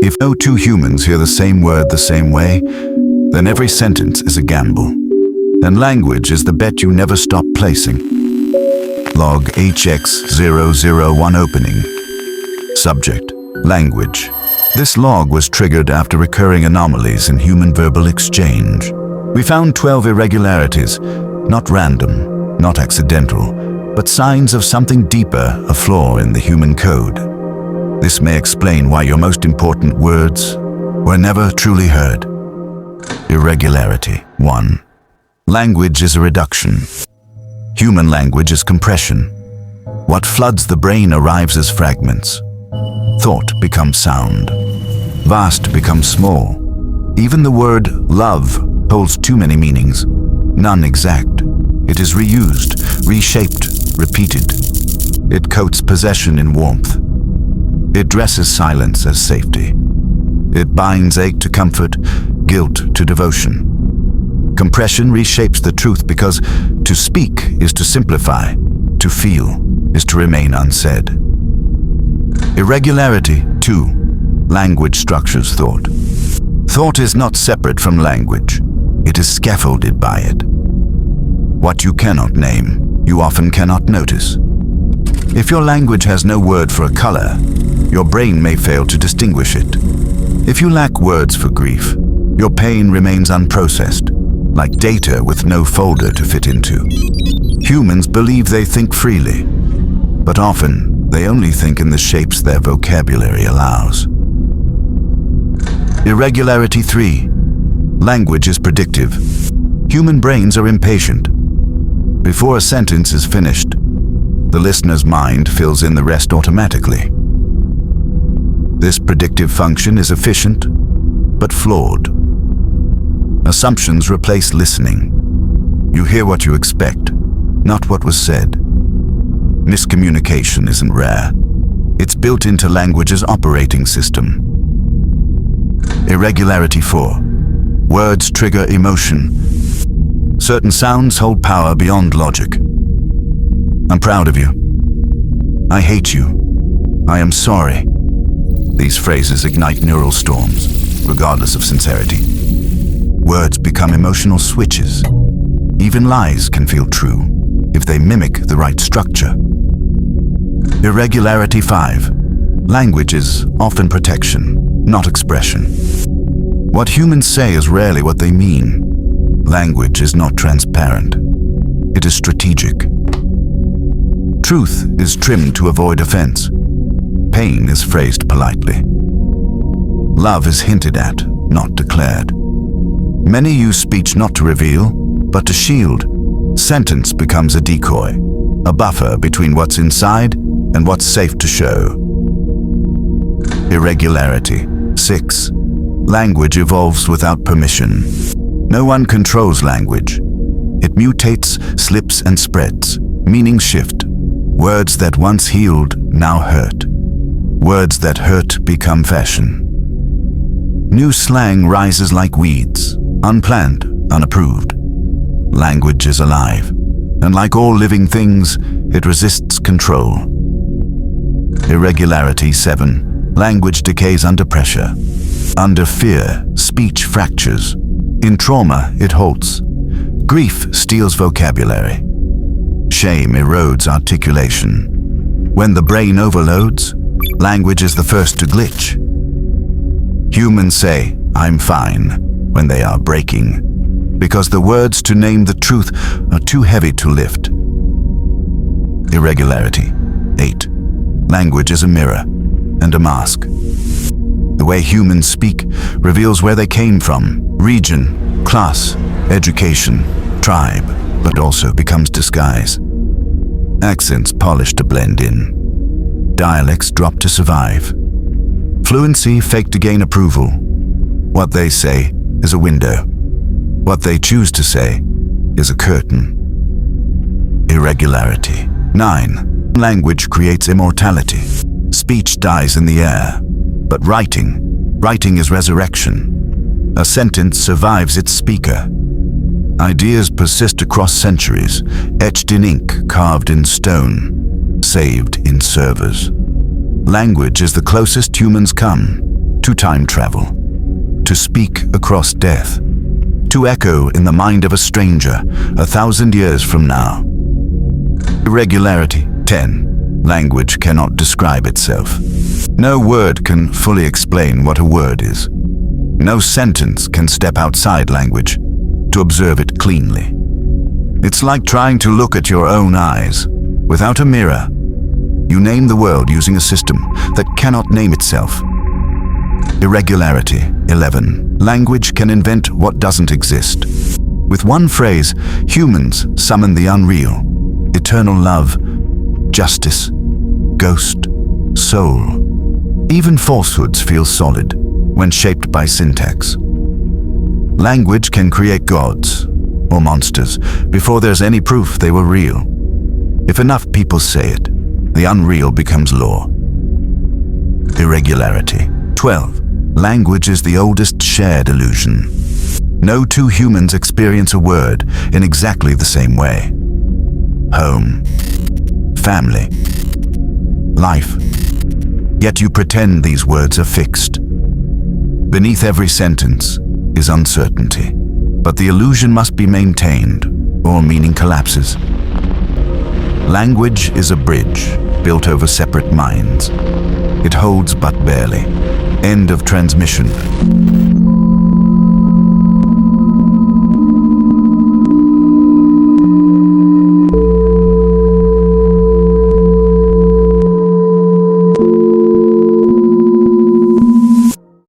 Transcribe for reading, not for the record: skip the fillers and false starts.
If no two humans hear the same word the same way, then every sentence is a gamble. And language is the bet you never stop placing. Log HX001 opening. Subject: language. This log was triggered after recurring anomalies in human verbal exchange. We found 12 irregularities, not random, not accidental, but signs of something deeper, a flaw in the human code. This may explain why your most important words were never truly heard. Irregularity. 1. Language is a reduction. Human language is compression. What floods the brain arrives as fragments. Thought becomes sound. Vast becomes small. Even the word love holds too many meanings, none exact. It is reused, reshaped, repeated. It coats possession in warmth. It dresses silence as safety. It binds ache to comfort, guilt to devotion. Compression reshapes the truth because to speak is to simplify, to feel is to remain unsaid. Irregularity. 2. Language structures thought. Thought is not separate from language. It is scaffolded by it. What you cannot name, you often cannot notice. If your language has no word for a color, your brain may fail to distinguish it. If you lack words for grief, your pain remains unprocessed, like data with no folder to fit into. Humans believe they think freely, but often they only think in the shapes their vocabulary allows. Irregularity. 3. Language is predictive. Human brains are impatient. Before a sentence is finished, the listener's mind fills in the rest automatically. This predictive function is efficient, but flawed. Assumptions replace listening. You hear what you expect, not what was said. Miscommunication isn't rare. It's built into language's operating system. Irregularity. 4. Words trigger emotion. Certain sounds hold power beyond logic. I'm proud of you. I hate you. I am sorry. These phrases ignite neural storms, regardless of sincerity. Words become emotional switches. Even lies can feel true if they mimic the right structure. Irregularity. 5. Language is often protection, not expression. What humans say is rarely what they mean. Language is not transparent. It is strategic. Truth is trimmed to avoid offense. Pain is phrased politely. Love is hinted at, not declared. Many use speech not to reveal, but to shield. Sentence becomes a decoy, a buffer between what's inside and what's safe to show. Irregularity. 6. Language evolves without permission. No one controls language. It mutates, slips, and spreads. Meanings shift. Words that once healed now hurt. Words that hurt become fashion. New slang rises like weeds, unplanned, unapproved. Language is alive, and like all living things, it resists control. Irregularity. 7. Language decays under pressure. Under fear, speech fractures. In trauma, it halts. Grief steals vocabulary. Shame erodes articulation. When the brain overloads, language is the first to glitch. Humans say, "I'm fine," when they are breaking, because the words to name the truth are too heavy to lift. Irregularity. 8. Language is a mirror and a mask. The way humans speak reveals where they came from, region, class, education, tribe, but also becomes disguise. Accents polish to blend in. Dialects drop to survive. Fluency fake to gain approval. What they say is a window. What they choose to say is a curtain. Irregularity. 9. Language creates immortality. Speech dies in the air, but writing is resurrection. A sentence survives its speaker. Ideas persist across centuries, etched in ink, carved in stone, saved in servers. Language is the closest humans come to time travel, to speak across death, to echo in the mind of a stranger 1,000 years from now. Irregularity. 10. Language cannot describe itself. No word can fully explain what a word is. No sentence can step outside language to observe it cleanly. It's like trying to look at your own eyes without a mirror. You name the world using a system that cannot name itself. Irregularity. 11. Language can invent what doesn't exist. With one phrase, humans summon the unreal. Eternal love, justice, ghost, soul. Even falsehoods feel solid when shaped by syntax. Language can create gods or monsters before there's any proof they were real. If enough people say it, the unreal becomes law. Irregularity. 12. Language is the oldest shared illusion. No two humans experience a word in exactly the same way. Home, family, life. Yet you pretend these words are fixed. Beneath every sentence is uncertainty, but the illusion must be maintained or meaning collapses. Language is a bridge built over separate minds. It holds but barely. End of transmission.